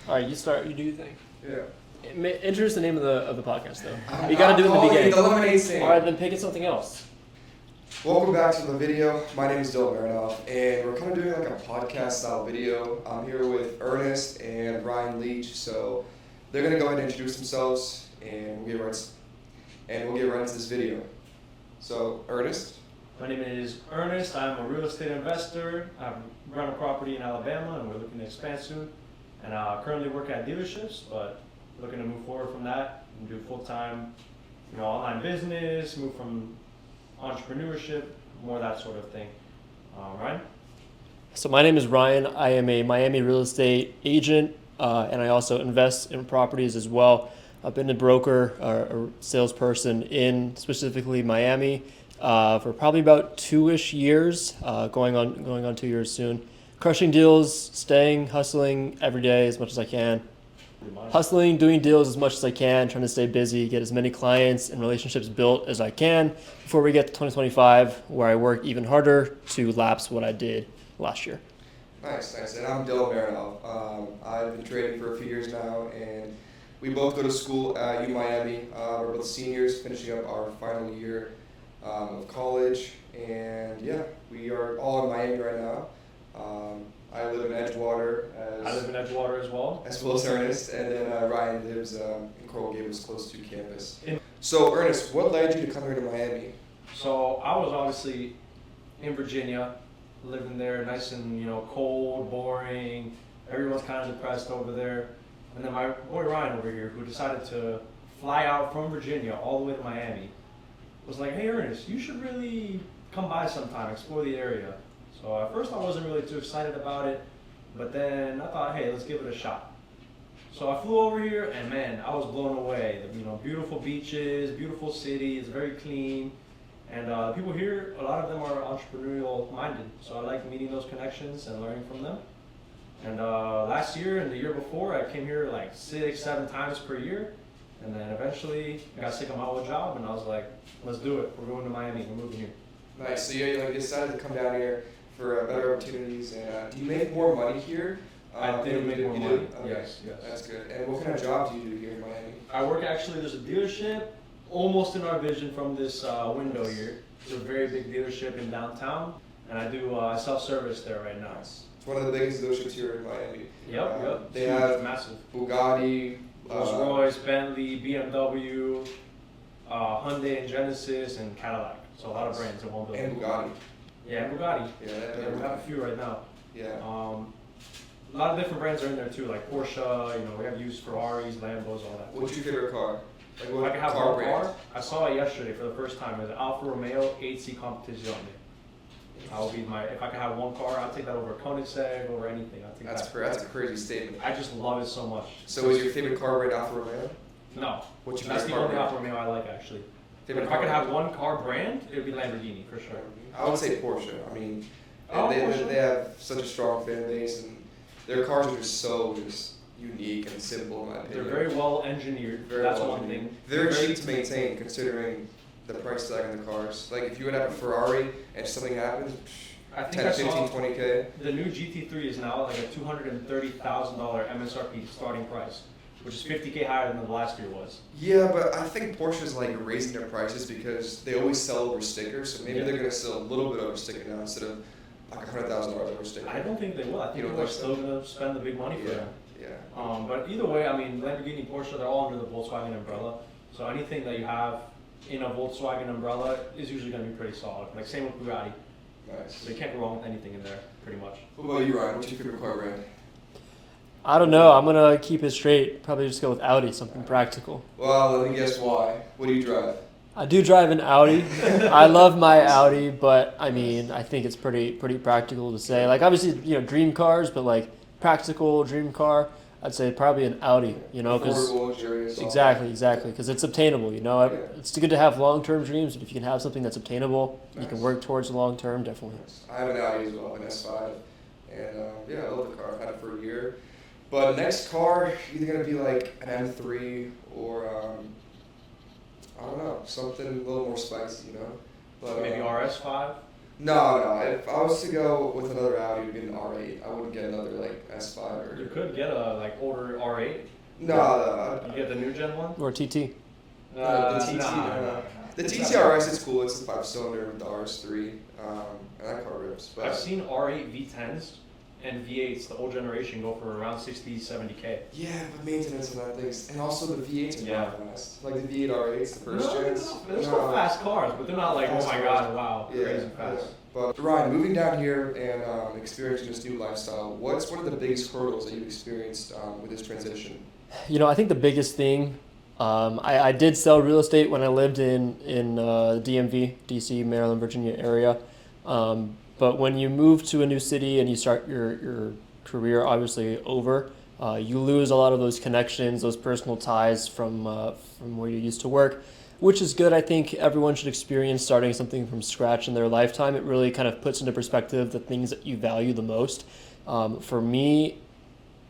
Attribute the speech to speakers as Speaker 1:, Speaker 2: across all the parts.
Speaker 1: All right, you start. You do your thing.
Speaker 2: Yeah.
Speaker 1: Introduce the name of the podcast, though. You got to do it in the beginning.
Speaker 2: The lemonade stand.
Speaker 1: All right, then pick it something else.
Speaker 2: Welcome back to the video. My name is Ernest, and we're kind of doing like a podcast style video. I'm here with Ernest and Ryan Leach, so they're gonna go ahead and introduce themselves, and we'll get right into this video. So, Ernest.
Speaker 3: My name is Ernest. I'm a real estate investor. I run a property in Alabama, and we're looking to expand soon. And I currently work at dealerships, but looking to move forward from that and do full-time, online business, move from entrepreneurship, more that sort of thing. Ryan?
Speaker 1: So my name is Ryan. I am a Miami real estate agent, and I also invest in properties as well. I've been a broker or a salesperson in specifically Miami for probably about 2-ish years, going on 2 years soon. Crushing deals, staying, hustling every day as much as I can. Hustling, doing deals as much as I can, trying to stay busy, get as many clients and relationships built as I can before we get to 2025, where I work even harder to lapse what I did last year.
Speaker 2: Nice. And I'm Dylan Marinov. I've been trading for a few years now, and we both go to school at Miami. We're both seniors, finishing up our final year of college, and yeah, we are all in Miami right now. I live in Edgewater.
Speaker 3: I live in Edgewater as well.
Speaker 2: As well as Ernest, and then Ryan lives in Coral Gables, close to campus. So Ernest, what led you to come here to Miami?
Speaker 3: So I was obviously in Virginia, living there, nice and cold, boring. Everyone's kind of depressed over there. And then my boy Ryan over here, who decided to fly out from Virginia all the way to Miami, was like, "Hey Ernest, you should really come by sometime, explore the area." So at first I wasn't really too excited about it, but then I thought, hey, let's give it a shot. So I flew over here, and man, I was blown away. Beautiful beaches, beautiful city, it's very clean, and the people here, a lot of them are entrepreneurial minded. So I like meeting those connections and learning from them. And last year and the year before, I came here like 6-7 times per year, and then eventually I got sick of my old job, and I was like, let's do it. We're going to Miami. We're moving here.
Speaker 2: Nice. So you decided to come down here for better opportunities, and do you make more money here?
Speaker 3: I do make more money.
Speaker 2: Okay.
Speaker 3: Yes.
Speaker 2: That's good. And what kind of job do you do here in Miami?
Speaker 3: I work there's a dealership almost in our vision from this window here. It's a very big dealership in downtown, and I do self-service there right now.
Speaker 2: Nice. It's one of the biggest dealerships here in Miami.
Speaker 3: Yep.
Speaker 2: They have
Speaker 3: massive.
Speaker 2: Bugatti,
Speaker 3: Rolls-Royce, Bentley, BMW, Hyundai and Genesis, and Cadillac. So a lot of brands in one building.
Speaker 2: And Bugatti.
Speaker 3: Yeah, and Bugatti.
Speaker 2: Yeah,
Speaker 3: we have a few right now.
Speaker 2: Yeah.
Speaker 3: A lot of different brands are in there too, like Porsche. We have used Ferraris, Lambos, all that.
Speaker 2: What's your favorite car? Like
Speaker 3: If I could have one car, I saw it yesterday for the first time. It was an Alfa Romeo 8C Competizione. If I could have one car, I'd take that over Koenigsegg, over anything.
Speaker 2: That's a crazy statement.
Speaker 3: I just love it so much.
Speaker 2: So is your favorite car brand Alfa Romeo?
Speaker 3: No.
Speaker 2: What's your
Speaker 3: That's
Speaker 2: favorite
Speaker 3: the
Speaker 2: car
Speaker 3: only
Speaker 2: brand?
Speaker 3: Alfa Romeo I like, actually. But if
Speaker 2: car
Speaker 3: I could
Speaker 2: brand?
Speaker 3: have one car brand, it would be Lamborghini for sure.
Speaker 2: I would say Porsche. I mean,
Speaker 3: Porsche?
Speaker 2: they have such a strong fan base, and their cars are just so unique and simple in my opinion.
Speaker 3: They're very well engineered. That's one thing.
Speaker 2: They're cheap to maintain considering the price tag on the cars. Like if you would have a Ferrari and something happens,
Speaker 3: I think
Speaker 2: 10, 15, 20K.
Speaker 3: The new GT3 is now like a $230,000 MSRP starting price, which is $50K higher than the last year was.
Speaker 2: Yeah, but I think Porsche's raising their prices because they always sell over stickers, so maybe they're gonna sell a little bit over sticker now instead of like $100,000 over sticker.
Speaker 3: I don't think they will. I think people are still gonna spend the big money for them.
Speaker 2: Yeah.
Speaker 3: But either way, I mean, Lamborghini, Porsche, they're all under the Volkswagen umbrella. So anything that you have in a Volkswagen umbrella is usually gonna be pretty solid. Like same with Bugatti.
Speaker 2: Nice.
Speaker 3: So you can't go wrong with anything in there, pretty much.
Speaker 2: What about you, Ryan? What's your favorite car brand?
Speaker 1: I don't know. I'm gonna keep it straight. Probably just go with Audi, something practical.
Speaker 2: Well, let me guess why. What do you drive?
Speaker 1: I do drive an Audi. I love my Audi, but I mean, I think it's pretty practical to say. Like obviously, dream cars, but like practical dream car, I'd say probably an Audi. Because exactly, because it's obtainable. It's good to have long-term dreams, but if you can have something that's obtainable, you can work towards the long-term. Definitely.
Speaker 2: I have an Audi as well, an S5, and I love the car. I've had it for a year. But next car, either gonna be like an M3 or I don't know, something a little more spicy,
Speaker 3: But maybe RS5.
Speaker 2: No. If I was to go with another Audi, it would be an R8. I wouldn't get another like S5
Speaker 3: You
Speaker 2: or.
Speaker 3: could get a like older R8.
Speaker 2: No.
Speaker 3: You get the new gen one.
Speaker 1: Or TT.
Speaker 2: The TT.
Speaker 3: Nah.
Speaker 2: The TTRS is cool. It's a 5-cylinder with the RS3, and that car rips. But
Speaker 3: I've seen R8 V10s and V8s, the old generation, go for around 60, 70K.
Speaker 2: yeah, but maintenance on that things, and also the V8s are
Speaker 3: Yeah.
Speaker 2: not fast. Like the V8 R8s, the first gens.
Speaker 3: They're still fast cars, but they're not like, oh my god, wow, crazy fast.
Speaker 2: But Ryan, moving down here and experiencing this new lifestyle, what's one of the biggest hurdles that you've experienced with this transition?
Speaker 1: I think the biggest thing, I did sell real estate when I lived in DMV, DC, Maryland, Virginia area. But when you move to a new city and you start your career, obviously over, you lose a lot of those connections, those personal ties from where you used to work, which is good. I think everyone should experience starting something from scratch in their lifetime. It really kind of puts into perspective the things that you value the most. For me,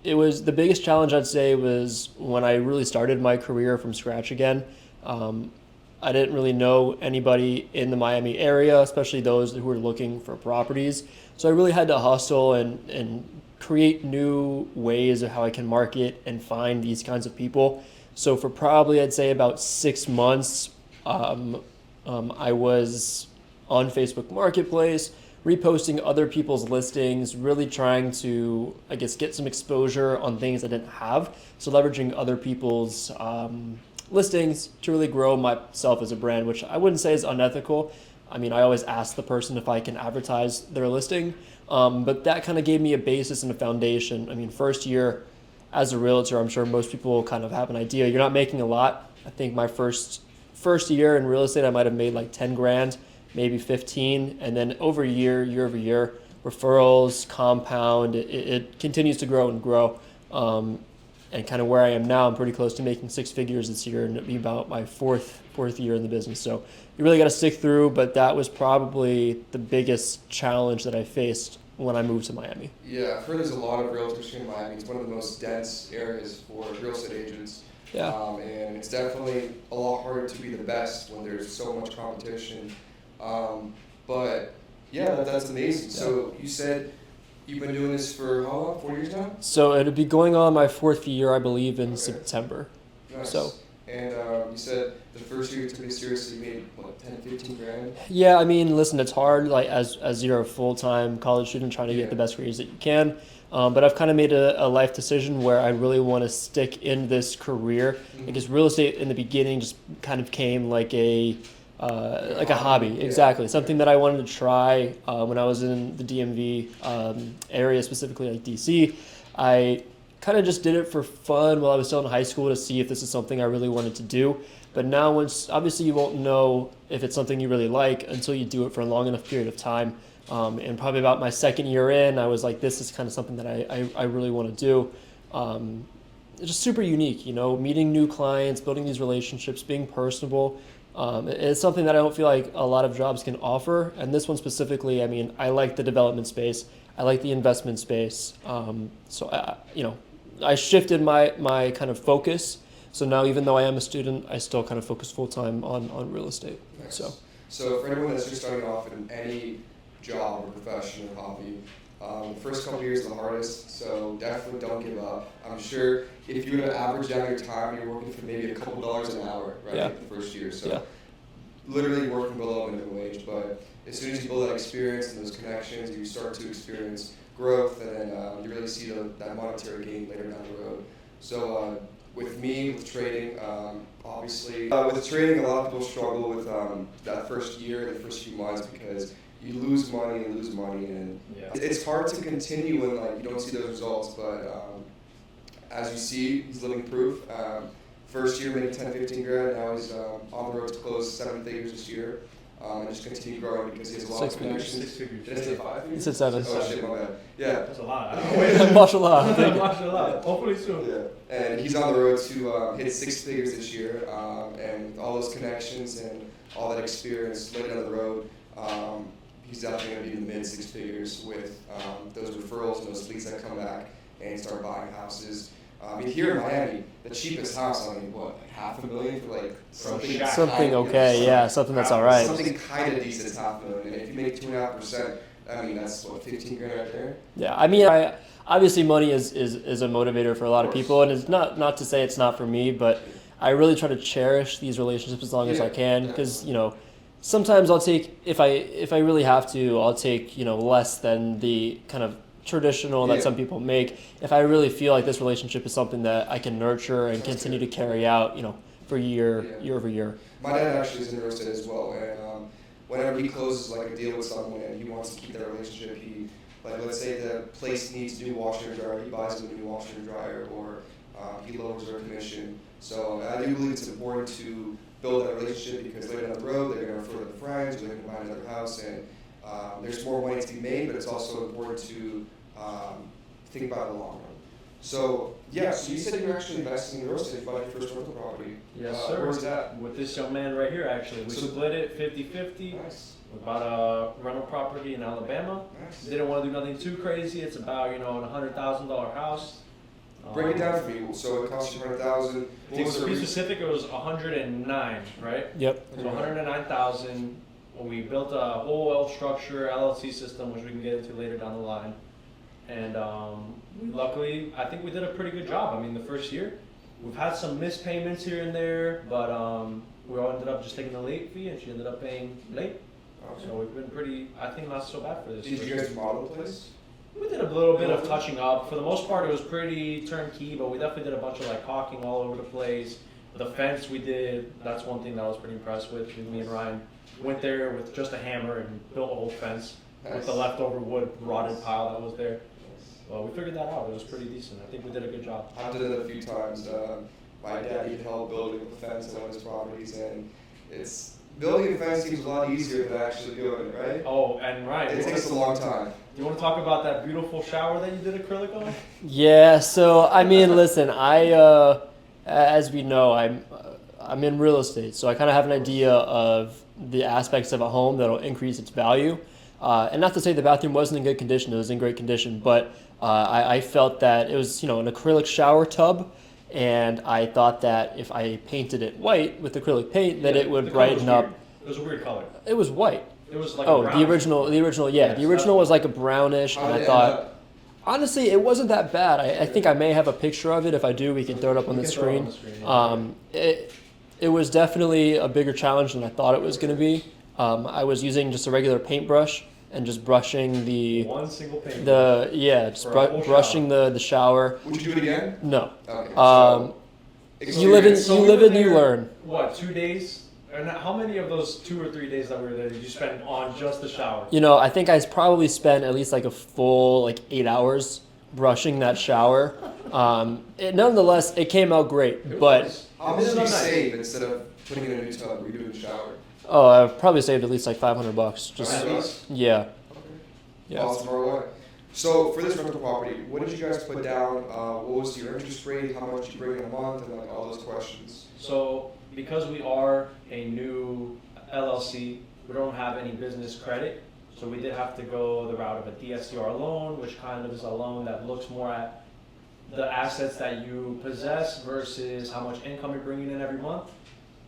Speaker 1: it was the biggest challenge, I'd say, was when I really started my career from scratch again. I didn't really know anybody in the Miami area, especially those who were looking for properties. So I really had to hustle and create new ways of how I can market and find these kinds of people. So for probably, I'd say about 6 months, I was on Facebook Marketplace, reposting other people's listings, really trying to, I guess, get some exposure on things I didn't have. So leveraging other people's listings to really grow myself as a brand, which I wouldn't say is unethical. I mean, I always ask the person if I can advertise their listing, but that kind of gave me a basis and a foundation. I mean, first year as a realtor, I'm sure most people kind of have an idea. You're not making a lot. I think my first year in real estate, I might have made like 10 grand, maybe 15, and then over year over year, referrals compound. It continues to grow and grow. And kind of where I am now, I'm pretty close to making 6 figures this year, and it'll be about my fourth year in the business. So you really got to stick through, but that was probably the biggest challenge that I faced when I moved to Miami.
Speaker 2: Yeah, I've heard there's a lot of realtors in Miami. It's one of the most dense areas for real estate agents.
Speaker 1: Yeah.
Speaker 2: And it's definitely a lot harder to be the best when there's so much competition. But yeah, that's amazing.
Speaker 1: Yeah.
Speaker 2: So you said you've been doing this for how long? 4 years now?
Speaker 1: So it'll be going on my 4th year, I believe, in
Speaker 2: Okay.
Speaker 1: September.
Speaker 2: Nice.
Speaker 1: So.
Speaker 2: And you said the first year you took it seriously, you made, what, 10, 15 grand?
Speaker 1: Yeah, I mean, listen, it's hard, like, as you're a full-time college student trying to
Speaker 2: Yeah.
Speaker 1: get the best grades that you can. But I've kind of made a life decision where I really want to stick in this career.
Speaker 2: Mhm.
Speaker 1: Because real estate in the beginning just kind of came like a hobby.
Speaker 2: Yeah.
Speaker 1: Exactly. Something that I wanted to try when I was in the DMV area, specifically like DC. I kind of just did it for fun while I was still in high school to see if this is something I really wanted to do. But now, once obviously you won't know if it's something you really like until you do it for a long enough period of time. And probably about my 2nd year in, I was like, this is kind of something that I really want to do. It's just super unique, meeting new clients, building these relationships, being personable. It's something that I don't feel like a lot of jobs can offer. And this one specifically, I mean, I like the development space. I like the investment space. So I shifted my kind of focus. So now, even though I am a student, I still kind of focus full-time on real estate.
Speaker 2: Nice.
Speaker 1: So.
Speaker 2: So for anyone that's just starting off in any job or profession or hobby, the first couple years are the hardest, so definitely don't give up. I'm sure if you were to average down your time, you're working for maybe a couple dollars an hour, right,
Speaker 1: Yeah.
Speaker 2: the first year. So
Speaker 1: Yeah.
Speaker 2: literally working below minimum wage, but as soon as you build that experience and those connections, you start to experience growth, and then you really see that monetary gain later down the road. So with me, with trading, obviously, with trading, a lot of people struggle with that first year, the first few months, because you lose money, and
Speaker 3: Yeah.
Speaker 2: it's hard to continue when like you don't see those results. But as you see, he's living proof. First year making 10, 15 grand. Now he's on the road to close 7 figures this year, and just continue growing because he has a lot
Speaker 1: 6
Speaker 2: of
Speaker 1: figures.
Speaker 2: connections.
Speaker 3: 6 figures.
Speaker 2: Did I say 5 figures?
Speaker 1: You said 7.
Speaker 2: Oh shit, my bad. Yeah.
Speaker 3: That's a lot. I don't know.
Speaker 1: Mashallah. Thank you.
Speaker 3: Mashallah. Hopefully soon.
Speaker 2: Yeah, and he's on the road to hit 6 figures this year, and with all those connections and all that experience later down the road, he's definitely going to be in the mid 6 figures with those referrals and those leads that come back and start buying houses. I mean, here in Miami, the cheapest house, I mean, what, like $500,000 for like something
Speaker 3: shack.
Speaker 1: Something okay, yeah, something that's all right.
Speaker 2: Something kind of decent is $500,000, and if you make 2.5%, I mean, that's what, 15 grand right there.
Speaker 1: Yeah, I mean, obviously money is a motivator for a lot of people, and it's not to say it's not for me, but I really try to cherish these relationships as long as I can, because sometimes I'll take if I really have to, I'll take less than the kind of traditional that some people make. If I really feel like this relationship is something that I can nurture and continue to carry out, for year over year.
Speaker 2: My dad actually is in real estate as well, and whenever he closes like a deal with someone and he wants to keep that relationship, he like let's say the place needs a new washer and dryer, he buys a new washer and dryer, or he lowers their commission. So I do believe it's important to build that relationship because later down the road they're going to refer to their friends, or they're going to buy another house, and there's more money to be made, but it's also important to think about it in the long run. So so you said you were actually investing in real estate. You bought your first rental property.
Speaker 3: Yes, sir.
Speaker 2: Where's that?
Speaker 3: With this young man right here, actually. We split it 50-50.
Speaker 2: Nice.
Speaker 3: We bought a rental property in Alabama.
Speaker 2: Nice.
Speaker 3: Didn't want to do nothing too crazy. It's about, a $100,000 house.
Speaker 2: Break it down for me. So it cost you $100,000.
Speaker 3: To be specific, it was 109, right?
Speaker 1: Yep.
Speaker 3: It was 109,000. We built a whole oil structure, LLC system, which we can get into later down the line. And luckily, I think we did a pretty good job. I mean, the first year, we've had some missed payments here and there, but we all ended up just taking a late fee, and she ended up paying late.
Speaker 2: Okay.
Speaker 3: So we've been pretty, I think, not so bad for this.
Speaker 2: Did you guys remodel the place?
Speaker 3: We did a little bit of touching up. For the most part, it was pretty turnkey, but we definitely did a bunch of like caulking all over the place. The fence we did, that's one thing that I was pretty impressed with. Me and Ryan went there with just a hammer and built a whole fence with the leftover wood rotted pile that was there. Well, we figured that out. It was pretty decent. I think we did a good job.
Speaker 2: I did it a few times. My dad needed help building the fence on one of his properties, and building a fence seems a lot easier than actually doing it, right?
Speaker 3: Oh, and Ryan,
Speaker 2: It takes a long time.
Speaker 3: do you want to talk about that beautiful shower that you did acrylic on?
Speaker 1: Yeah. So I mean, listen, as we know, I'm in real estate, so I kind of have an idea of the aspects of a home that'll increase its value. And not to say the bathroom wasn't in good condition; it was in great condition. But I felt that it was, an acrylic shower tub, and I thought that if I painted it white with acrylic paint, that it would brighten up.
Speaker 3: It was a weird color.
Speaker 1: It was white.
Speaker 3: It was like
Speaker 1: Oh,
Speaker 3: a
Speaker 1: the original, yeah,
Speaker 3: Yes,
Speaker 1: the original was like a brownish, and I thought, honestly, it wasn't that bad. I think I may have a picture of it. If I do, we can throw it up on the screen. It was definitely a bigger challenge than I thought it was going to be. I was using just a regular paintbrush and just brushing
Speaker 3: one single paint.
Speaker 1: brushing the shower.
Speaker 2: Would you do it again?
Speaker 1: No.
Speaker 2: Okay.
Speaker 1: You live in, you learn.
Speaker 3: What, 2 days? And how many of those 2 or 3 days that we were there did you spend on just the shower?
Speaker 1: I think I probably spent at least like a full 8 hours brushing that shower. Nonetheless, it came out great. But
Speaker 2: how much did you save instead of putting it in a new tub, redoing the shower?
Speaker 1: oh, I probably saved at least like $500. Just yeah.
Speaker 2: Okay.
Speaker 1: Yeah.
Speaker 2: Awesome ROI. So for this rental property, what did you guys put down? What was your interest rate? How much you bring in a month? And like all those questions.
Speaker 3: So because we are a new LLC, we don't have any business credit. So we did have to go the route of a DSCR loan, which kind of is a loan that looks more at the assets that you possess versus how much income you're bringing in every month.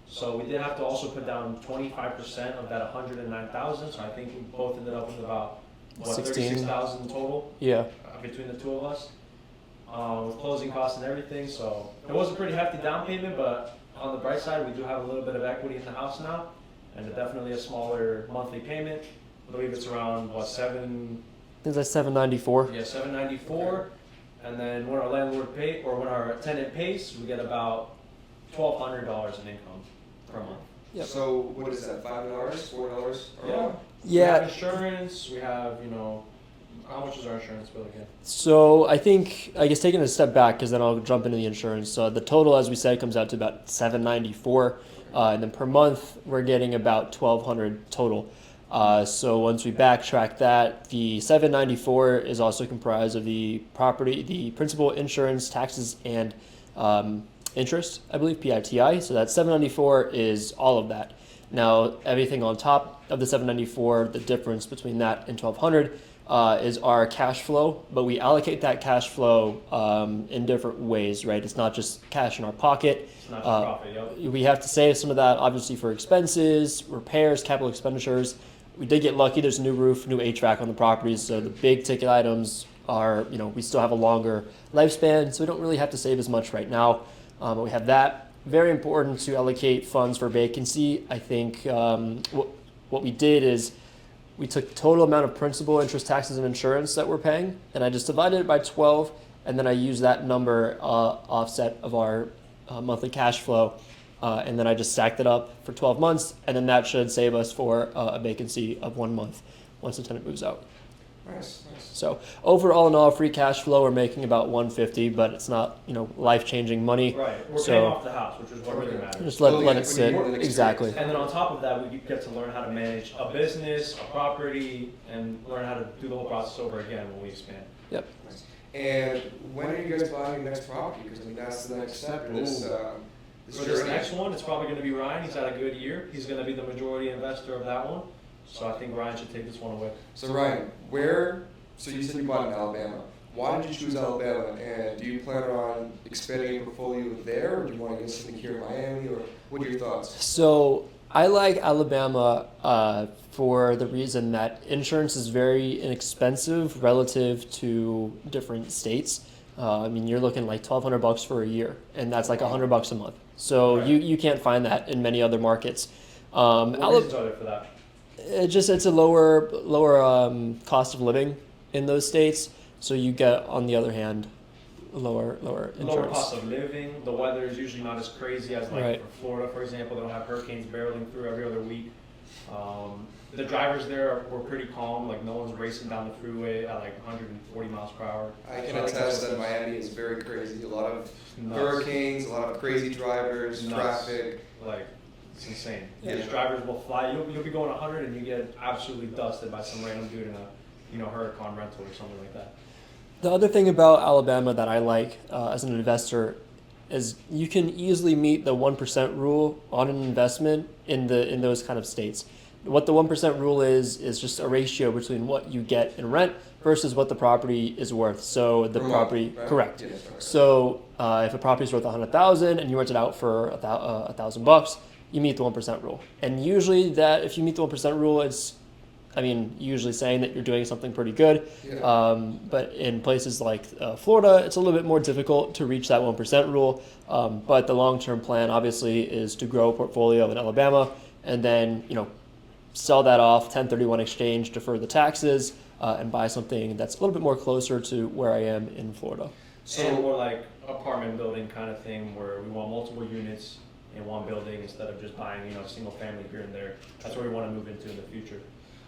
Speaker 3: So we did have to also put down 25% of that 109,000. So I think we both ended up with about 36,000 total.
Speaker 1: Yeah.
Speaker 3: Between the two of us, with closing costs and everything. So it was a pretty hefty down payment, but on the bright side, we do have a little bit of equity in the house now, and definitely a smaller monthly payment. I believe it's around seven.
Speaker 1: I think it's like $794.
Speaker 3: Yeah, $794. And then when our landlord pay or when our tenant pays, we get about $1,200 in income per month.
Speaker 1: Yep.
Speaker 2: So what is that? $5, $4?
Speaker 3: Yeah.
Speaker 1: Yeah.
Speaker 3: We have insurance. We have, how much is our insurance bill again?
Speaker 1: So I guess taking a step back, because then I'll jump into the insurance. So the total, as we said, comes out to about $794, and then per month we're getting about $1,200 total. So once we backtrack that, the $794 is also comprised of the property, the principal, insurance, taxes, and interest, I believe, PITI. So that $794 is all of that. Now, everything on top of the $794, the difference between that and $1,200 is our cash flow, but we allocate that cash flow in different ways, right? It's not just cash in our pocket.
Speaker 3: It's not just profit, yep.
Speaker 1: We have to save some of that, obviously, for expenses, repairs, capital expenditures. We did get lucky. There's a new roof, new HVAC on the properties, so the big ticket items are, we still have a longer lifespan, so we don't really have to save as much right now. But we have that. Very important to allocate funds for vacancy. I think what we did is we took the total amount of principal, interest, taxes, and insurance that we're paying, and I just divided it by 12, and then I used that number offset of our monthly cash flow, and then I just stacked it up for 12 months, and then that should save us for a vacancy of 1 month once the tenant moves out.
Speaker 2: Nice.
Speaker 1: So overall, in all, free cash flow, we're making about 150, but it's not life-changing money.
Speaker 3: Right. We're
Speaker 1: So-
Speaker 3: paying off the house, which is what really matters.
Speaker 1: Just let
Speaker 2: Building
Speaker 1: it sit.
Speaker 2: equity, more than
Speaker 1: Exactly.
Speaker 2: experience.
Speaker 3: And then on top of that, we get to learn how to manage a business, a property, and learn how to do the whole process over again when we expand.
Speaker 1: Yep.
Speaker 2: Nice. And when are you guys buying your next property? Because that's the next step in this
Speaker 3: For this next one, it's probably going to be Ryan. He's had a good year. He's going to be the majority investor of that one. So I think Ryan should take this one away.
Speaker 2: So Ryan, so you said you bought in Alabama. Why did you choose Alabama? And do you plan on expanding your portfolio there, or do you want to get something here in Miami, or what are your thoughts?
Speaker 1: So I like Alabama for the reason that insurance is very inexpensive relative to different states. You're looking like $1,200 for a year, and that's like $100 a month. So
Speaker 3: Right.
Speaker 1: you can't find that in many other markets.
Speaker 3: What reasons are there for that?
Speaker 1: It's a lower cost of living in those states. So you get, on the other hand, lower insurance.
Speaker 3: Lower cost of living. The weather is usually not as crazy as
Speaker 1: Right.
Speaker 3: for Florida, for example. They don't have hurricanes barreling through every other week. The drivers there were pretty calm. Like no one's racing down the freeway at like 140 miles per hour.
Speaker 2: I can attest that Miami is very crazy. A lot of
Speaker 3: Nuts.
Speaker 2: hurricanes, a lot of crazy drivers,
Speaker 3: Nuts.
Speaker 2: traffic.
Speaker 3: Like it's insane.
Speaker 2: Yeah.
Speaker 3: These drivers will fly. You'll be going 100 and you get absolutely dusted by some random dude in a Huracan rental or something like that.
Speaker 1: The other thing about Alabama that I like as an investor is you can easily meet the 1% rule on an investment in those kind of states. What the 1% rule is just a ratio between what you get in rent versus what the property is worth. So the
Speaker 2: Per month,
Speaker 1: property,
Speaker 2: right?
Speaker 1: correct.
Speaker 2: Yes, right.
Speaker 1: So if a property is worth $100,000 and you rent it out for $1,000, you meet the 1% rule. And usually if you meet the 1% rule, it's usually saying that you're doing something pretty good.
Speaker 2: Yeah.
Speaker 1: But in places like Florida, it's a little bit more difficult to reach that 1% rule. But the long-term plan, obviously, is to grow a portfolio in Alabama and then, sell that off, 1031 exchange, defer the taxes, and buy something that's a little bit more closer to where I am in Florida.
Speaker 3: And more like apartment building kind of thing where we want multiple units in one building instead of just buying, a single family here and there. That's where we want to move into in the future.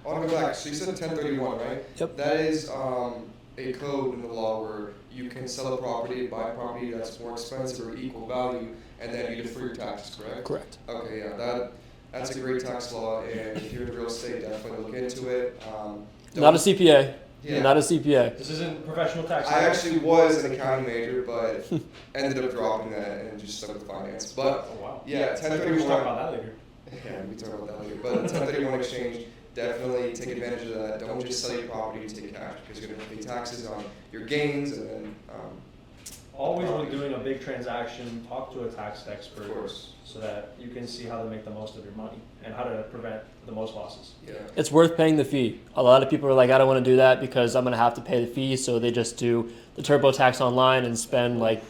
Speaker 2: I want to go back. So you said 1031, right?
Speaker 1: Yep.
Speaker 2: That is a code in the law where you can sell a property, buy a property that's more expensive or equal value, and then you defer your taxes, correct?
Speaker 1: Correct.
Speaker 2: Okay, yeah, that's a great tax law, and if you're in real estate, definitely look into it.
Speaker 1: Not a CPA.
Speaker 2: Yeah.
Speaker 1: Not a CPA.
Speaker 3: This isn't professional tax.
Speaker 2: I actually was an accounting major, but ended up dropping that and just stuck with finance. But
Speaker 3: Oh, wow.
Speaker 2: yeah,
Speaker 3: We'll talk
Speaker 2: 1031.
Speaker 3: about that later.
Speaker 2: Yeah, we talk about that later. But 1031 exchange, definitely take advantage of that. Don't just sell your property and take cash because you're going to pay taxes on your gains and then.
Speaker 3: Always when doing a big transaction, talk to a tax expert
Speaker 2: Of course.
Speaker 3: so that you can see how to make the most of your money and how to prevent the most losses.
Speaker 2: Yeah.
Speaker 1: It's worth paying the fee. A lot of people are like, I don't want to do that because I'm going to have to pay the fee. So they just do the TurboTax online and spend like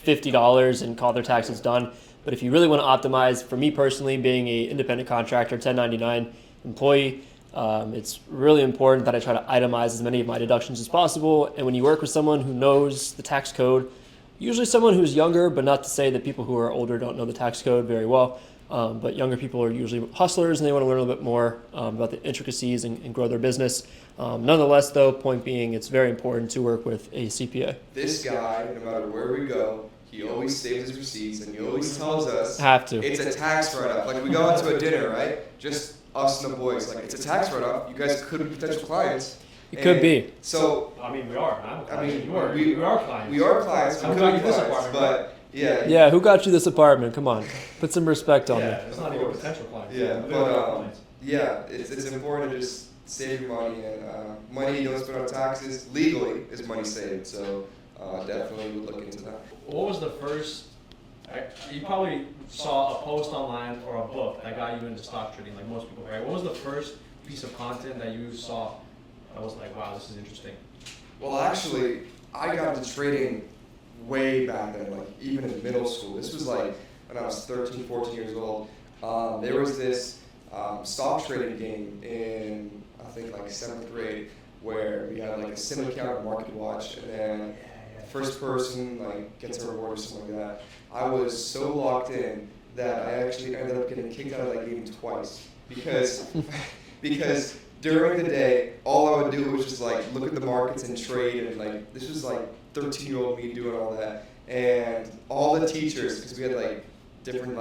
Speaker 1: $50 and call their taxes done. But if you really want to optimize, for me personally, being an independent contractor, 1099 employee, it's really important that I try to itemize as many of my deductions as possible. And when you work with someone who knows the tax code, usually someone who's younger, but not to say that people who are older don't know the tax code very well. But younger people are usually hustlers and they want to learn a little bit more about the intricacies and grow their business. Nonetheless, though, point being, it's very important to work with a CPA.
Speaker 2: This guy, no matter where we go, he always saves his receipts and he always tells us
Speaker 1: Have to.
Speaker 2: it's a tax write-off. Like we go out to a dinner, right? Just us and the boys. Like it's a tax write-off. You guys could be potential clients.
Speaker 1: It could be.
Speaker 2: So
Speaker 3: I mean, we are. I'm a client.
Speaker 2: I mean,
Speaker 3: you are.
Speaker 2: we
Speaker 3: are clients.
Speaker 2: we are clients.
Speaker 3: How
Speaker 2: We
Speaker 3: come
Speaker 2: could
Speaker 3: you
Speaker 2: be
Speaker 3: this
Speaker 2: clients,
Speaker 3: apartment,
Speaker 2: but yeah.
Speaker 1: Yeah, who got you this apartment? Come on. Put some respect on
Speaker 3: Yeah,
Speaker 1: it.
Speaker 3: it's not even potential clients.
Speaker 2: Yeah,
Speaker 3: Literally our
Speaker 2: but
Speaker 3: clients.
Speaker 2: yeah, it's important to just save your money, and money you don't spend on taxes legally is money saved. So definitely would look into that.
Speaker 3: What was the first? You probably saw a post online or a book that got you into stock trading, like most people, right? What was the first piece of content that you saw that was like, wow, this is interesting?
Speaker 2: Well, actually, I got into trading way back then, like even in middle school. This was like when I was 13, 14 years old. There was this stock trading game in, I think, like 7th grade, where we had like a sim account and market watch, and then first person like gets a reward or something like that. I was so locked in that I actually ended up getting kicked out of that game twice because during the day all I would do was just like look at the markets and trade, and like this was like 13-year-old me doing all that, and all the teachers, because we had different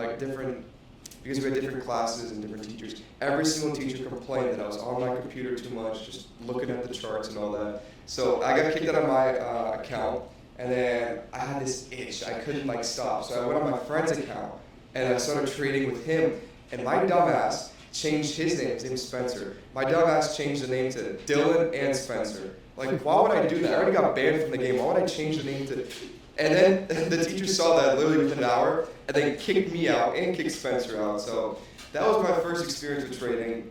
Speaker 2: because we had different classes and different teachers. Every single teacher complained that I was on my computer too much, just looking at the charts and all that. So I got kicked out of my account, and then I had this itch. I couldn't like stop. So I went on my friend's account, and I started trading with him. And my dumbass changed his name. His name is Spencer. My dumbass changed the name to Dylan and Spencer. Like, why would I do that? I already got banned from the game. Why would I change the name to... And then the teacher saw that literally within an hour, and then kicked me out and kicked Spencer out. So that was my first experience with trading.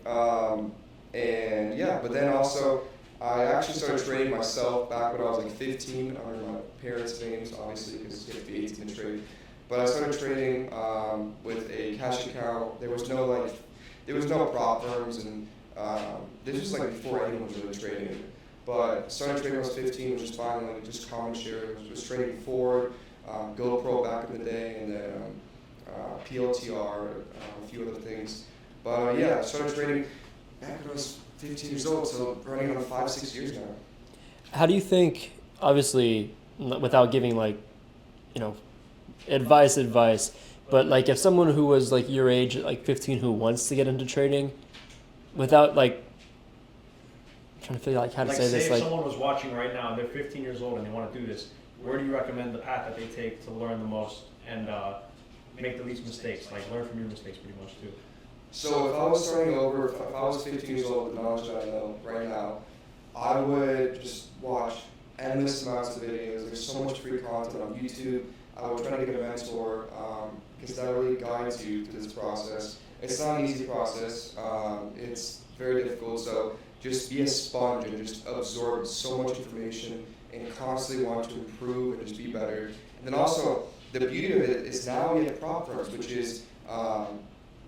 Speaker 2: And yeah, but then also I actually started trading myself back when I was like 15 under my parents' names, obviously, because you have to be 18 to trade. But I started trading with a cash account. There was no prop firms, and this was like before anyone was really trading. But started trading when I was 15, which was fine, like just common shares. Was trading Ford, GoPro back in the day, and then PLTR, a few other things. But yeah, I started trading back when I was 15 years old, so running on 5-6 years now.
Speaker 1: How do you think, obviously, without giving advice, but like if someone who was like your age, like 15, who wants to get into trading, without like, I'm trying to figure out how to say this.
Speaker 3: If someone was watching right now and they're 15 years old and they want to do this, where do you recommend the path that they take to learn the most and make the least mistakes? Like learn from your mistakes pretty much too.
Speaker 2: So if I was starting over, if I was 15 years old with the knowledge that I know right now, I would just watch endless amounts of videos. There's so much free content on YouTube. I would try to get a mentor because that really guides you through this process. It's not an easy process. It's very difficult. So just be a sponge and just absorb so much information and constantly want to improve and just be better. And then also, the beauty of it is now we have prop firms, which is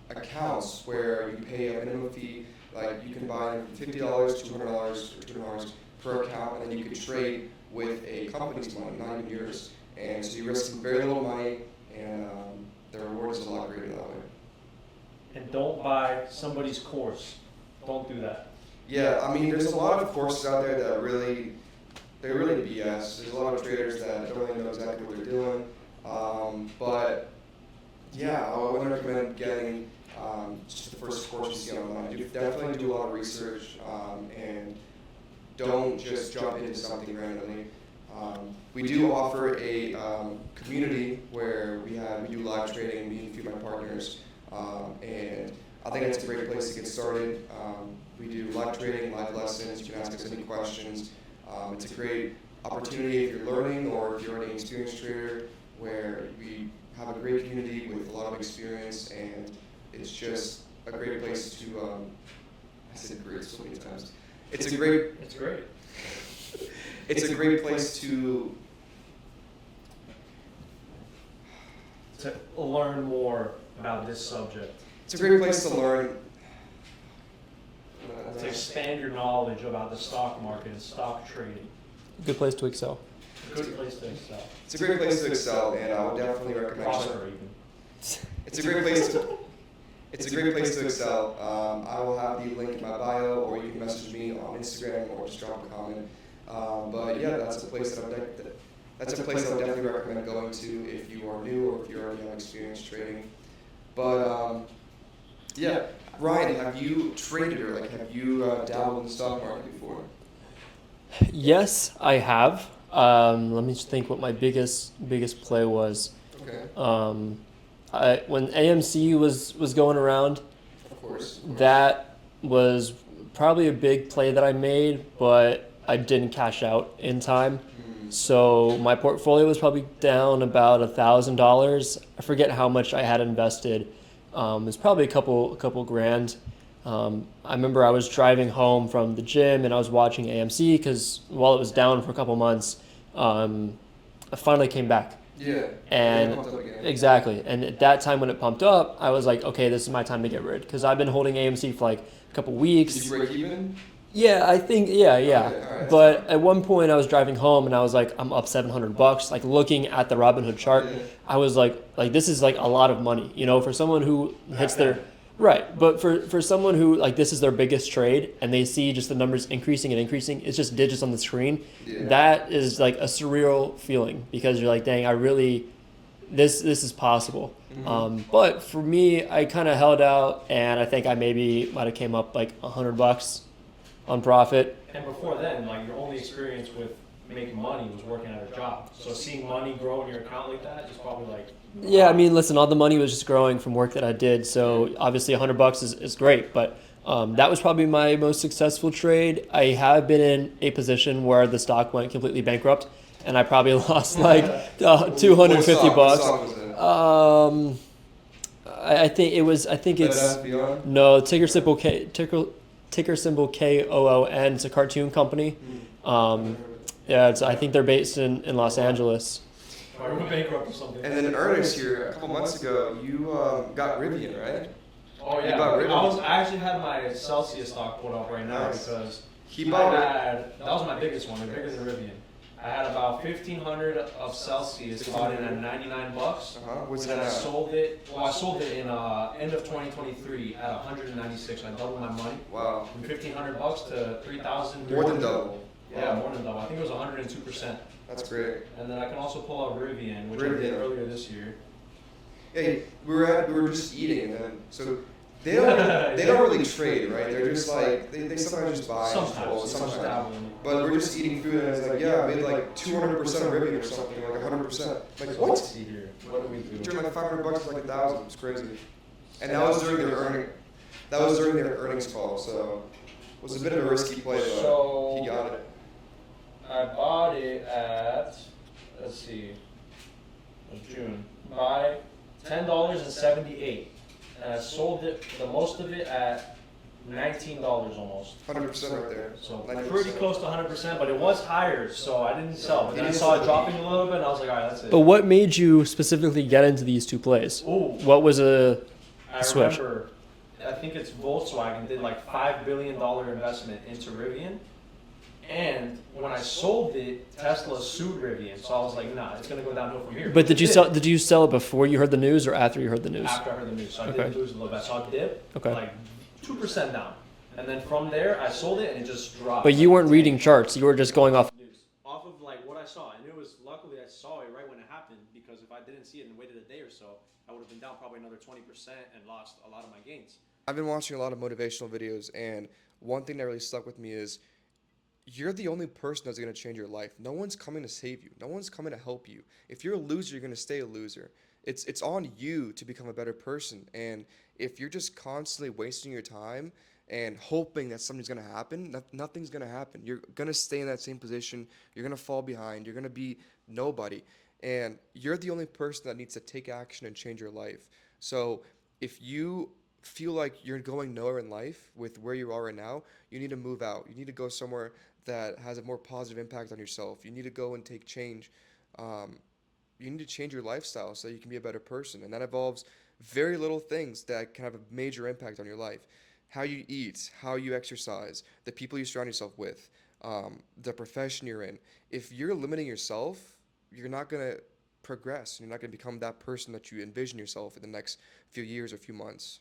Speaker 2: accounts where you pay a minimum fee. Like you can buy $50, $200, or $200 per account, and then you can trade with a company's money, not even yours. And so you're risking very little money, and the reward is a lot greater that way.
Speaker 3: And don't buy somebody's course. Don't do that.
Speaker 2: Yeah, I mean, there's a lot of courses out there that they're really BS. There's a lot of traders that don't really know exactly what they're doing. But yeah, I wouldn't recommend getting just the first course you see online. Definitely do a lot of research and don't just jump into something randomly. We do offer a community where we do live trading, me and a few of my partners, and I think it's a great place to get started. We do live trading, live lessons. You can ask us any questions. It's a great opportunity if you're learning or if you're already an experienced trader, where we have a great community with a lot of experience, and it's just a great place to. I said great so many times. It's great. It's a great place to
Speaker 3: learn more about this subject.
Speaker 2: It's a great place to learn.
Speaker 3: To expand your knowledge about the stock market and stock trading.
Speaker 1: Good place to excel.
Speaker 3: Good place to excel.
Speaker 2: It's a great place to excel, and I would definitely recommend.
Speaker 3: Prosper even.
Speaker 2: It's a great place to. It's a great place to excel. I will have the link in my bio, or you can message me on Instagram, or just drop a comment. But yeah, that's a place that I would definitely recommend going to if you are new or if you already have experience trading. But yeah, Ryan, have you traded or have you dabbled in the stock market before?
Speaker 1: Yes, I have. Let me just think what my biggest play was.
Speaker 2: Okay.
Speaker 1: When AMC was going around,
Speaker 2: Of course.
Speaker 1: that was probably a big play that I made, but I didn't cash out in time. So my portfolio was probably down about $1,000. I forget how much I had invested. It was probably a couple grand. I remember I was driving home from the gym and I was watching AMC because while it was down for a couple months, I finally came back.
Speaker 2: Yeah.
Speaker 1: And
Speaker 2: it pumped up again.
Speaker 1: exactly. And at that time when it pumped up, I was like, okay, this is my time to get rid because I've been holding AMC for like a couple weeks.
Speaker 2: Did you break even?
Speaker 1: Yeah, I think yeah.
Speaker 2: Okay, all right.
Speaker 1: But at one point I was driving home and I was like, I'm up $700. Like looking at the Robinhood chart,
Speaker 2: Yeah.
Speaker 1: I was like this is like a lot of money, for someone who hits their right. But for someone who like this is their biggest trade and they see just the numbers increasing and increasing, it's just digits on the screen.
Speaker 2: Yeah.
Speaker 1: That is like a surreal feeling because you're like, dang, I really this is possible. But for me, I kind of held out, and I think I maybe might have came up like $100 on profit.
Speaker 3: And before then, like your only experience with making money was working at a job. So seeing money grow in your account like that is probably like.
Speaker 1: Yeah, I mean, listen, all the money was just growing from work that I did, so obviously $100 is great, but that was probably my most successful trade. I have been in a position where the stock went completely bankrupt, and I probably lost like $250.
Speaker 2: What stock was it?
Speaker 1: I think it was. I think it's
Speaker 2: Beyond?
Speaker 1: no ticker symbol KOON. It's a cartoon company. Yeah, I think they're based in Los Angeles.
Speaker 3: Or went bankrupt or something.
Speaker 2: And then Ernest here, a couple months ago, you got Rivian, right?
Speaker 3: Oh yeah,
Speaker 2: You got rid of it.
Speaker 3: I actually had my Celsius stock pulled up right now
Speaker 2: Nice.
Speaker 3: because
Speaker 2: He bought it.
Speaker 3: that was my biggest one, bigger than Rivian. I had about 1,500 of Celsius, bought it at $99.
Speaker 2: What's
Speaker 3: And then
Speaker 2: that
Speaker 3: I
Speaker 2: now?
Speaker 3: sold it. Well, I sold it in end of 2023 at 196. I doubled my money
Speaker 2: Wow.
Speaker 3: from $1,500 to 3,000.
Speaker 2: More than double.
Speaker 3: Yeah, more than double. I think it was 102%.
Speaker 2: That's great.
Speaker 3: And then I can also pull out Rivian, which I
Speaker 2: Rivian.
Speaker 3: did earlier this year.
Speaker 2: Yeah, we were just eating, and then so they don't really trade, right? They're just like they sometimes just buy.
Speaker 3: Sometimes.
Speaker 2: Sometimes. But we're just eating food, and it's like, yeah, I made like 200% Rivian or something, like 100%. Like
Speaker 3: So
Speaker 2: what?
Speaker 3: let's see here. What do we
Speaker 2: You
Speaker 3: do?
Speaker 2: turned like $500 to like 1,000. It's crazy. And that was during their earning. That was during their earnings call, so it was a bit of a risky play, but
Speaker 3: So-
Speaker 2: he got it.
Speaker 3: I bought it at, let's see, it was June, by $10.78. And I sold it, the most of it at $19 almost.
Speaker 2: 100% right there.
Speaker 3: So
Speaker 2: 90%.
Speaker 3: pretty close to 100%, but it was higher, so I didn't sell. But then I saw it dropping a little bit, and I was like, all right, that's it.
Speaker 1: But what made you specifically get into these two plays?
Speaker 3: Ooh,
Speaker 1: What was a
Speaker 3: I
Speaker 1: switch?
Speaker 3: remember, I think it's Volkswagen did like $5 billion investment into Rivian. And when I sold it, Tesla sued Rivian. So I was like, nah, it's going to go downhill from here.
Speaker 1: But did you
Speaker 3: It
Speaker 1: sell? Did you sell it before you heard the news or after you heard the news?
Speaker 3: After I heard the news. So I
Speaker 1: Okay.
Speaker 3: did lose a little bit. I saw a dip,
Speaker 1: Okay.
Speaker 3: like 2% down. And then from there, I sold it and it just dropped.
Speaker 1: But you weren't reading charts. You were just going off.
Speaker 3: News. Off of like what I saw. And it was luckily I saw it right when it happened because if I didn't see it and waited a day or so, I would have been down probably another 20% and lost a lot of my gains.
Speaker 2: I've been watching a lot of motivational videos, and one thing that really stuck with me is you're the only person that's going to change your life. No one's coming to save you. No one's coming to help you. If you're a loser, you're going to stay a loser. It's on you to become a better person. And if you're just constantly wasting your time and hoping that something's going to happen, nothing's going to happen. You're going to stay in that same position. You're going to fall behind. You're going to be nobody. And you're the only person that needs to take action and change your life. So if you feel like you're going nowhere in life with where you are right now, you need to move out. You need to go somewhere that has a more positive impact on yourself. You need to go and take change. You need to change your lifestyle so you can be a better person. And that involves very little things that can have a major impact on your life. How you eat, how you exercise, the people you surround yourself with, the profession you're in. If you're limiting yourself, you're not going to progress. You're not going to become that person that you envision yourself in the next few years or few months.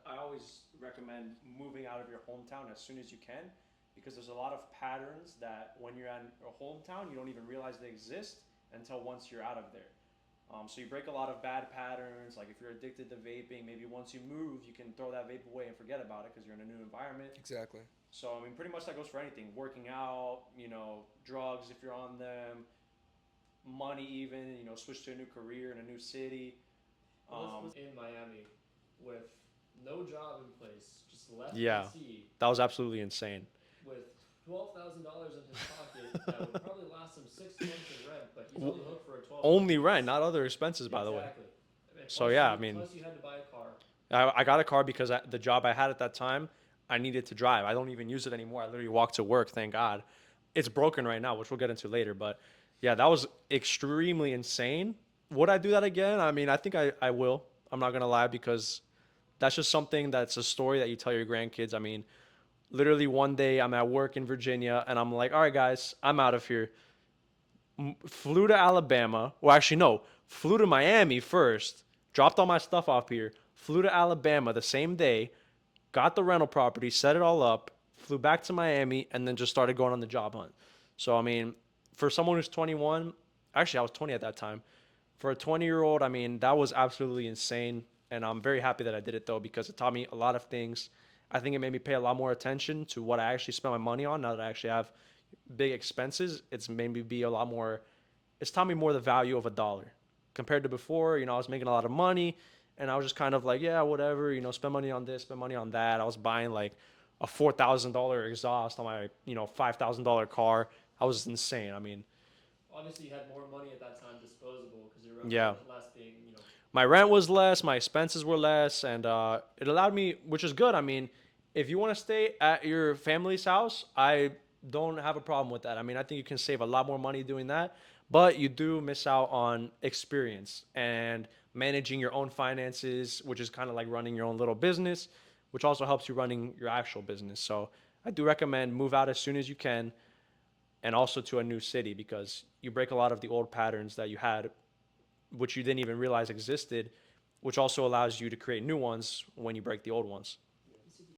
Speaker 3: I always recommend moving out of your hometown as soon as you can because there's a lot of patterns that when you're in your hometown, you don't even realize they exist until once you're out of there. So you break a lot of bad patterns. Like if you're addicted to vaping, maybe once you move, you can throw that vape away and forget about it because you're in a new environment.
Speaker 2: Exactly.
Speaker 3: So, I mean, pretty much that goes for anything. Working out, drugs if you're on them, money even, switch to a new career in a new city.
Speaker 1: In Miami with no job in place, just left
Speaker 3: Yeah,
Speaker 1: DC
Speaker 3: that was absolutely insane.
Speaker 1: with $12,000 in his pocket that would probably last him 6 months in rent, but he's on the hook for a 12 month
Speaker 3: Only rent,
Speaker 1: lease.
Speaker 3: not other expenses, by the way.
Speaker 1: Exactly. And
Speaker 3: So yeah, I mean,
Speaker 1: plus you had to buy a car.
Speaker 3: I got a car because the job I had at that time, I needed to drive. I don't even use it anymore. I literally walk to work, thank God. It's broken right now, which we'll get into later. But yeah, that was extremely insane. Would I do that again? I mean, I think I will. I'm not going to lie because that's just something that's a story that you tell your grandkids. I mean, literally one day I'm at work in Virginia and I'm like, all right, guys, I'm out of here. Flew to Alabama. Well, actually, no, flew to Miami first, dropped all my stuff off here, flew to Alabama the same day, got the rental property, set it all up, flew back to Miami, and then just started going on the job hunt. So, I mean, for someone who's 21, actually, I was 20 at that time. For a 20-year-old, I mean, that was absolutely insane. And I'm very happy that I did it, though, because it taught me a lot of things. I think it made me pay a lot more attention to what I actually spend my money on now that I actually have big expenses. It's made me be a lot more, it's taught me more the value of a dollar compared to before. I was making a lot of money and I was just kind of like, yeah, whatever, spend money on this, spend money on that. I was buying like a $4,000 exhaust on my, $5,000 car. I was insane. I mean,
Speaker 1: Obviously, you had more money at that time disposable because your rent
Speaker 3: yeah,
Speaker 1: was less being,
Speaker 3: my rent was less, my expenses were less, and it allowed me, which is good. I mean, if you want to stay at your family's house, I don't have a problem with that. I mean, I think you can save a lot more money doing that, but you do miss out on experience and managing your own finances, which is kind of like running your own little business, which also helps you running your actual business. So I do recommend move out as soon as you can and also to a new city because you break a lot of the old patterns that you had which you didn't even realize existed, which also allows you to create new ones when you break the old ones.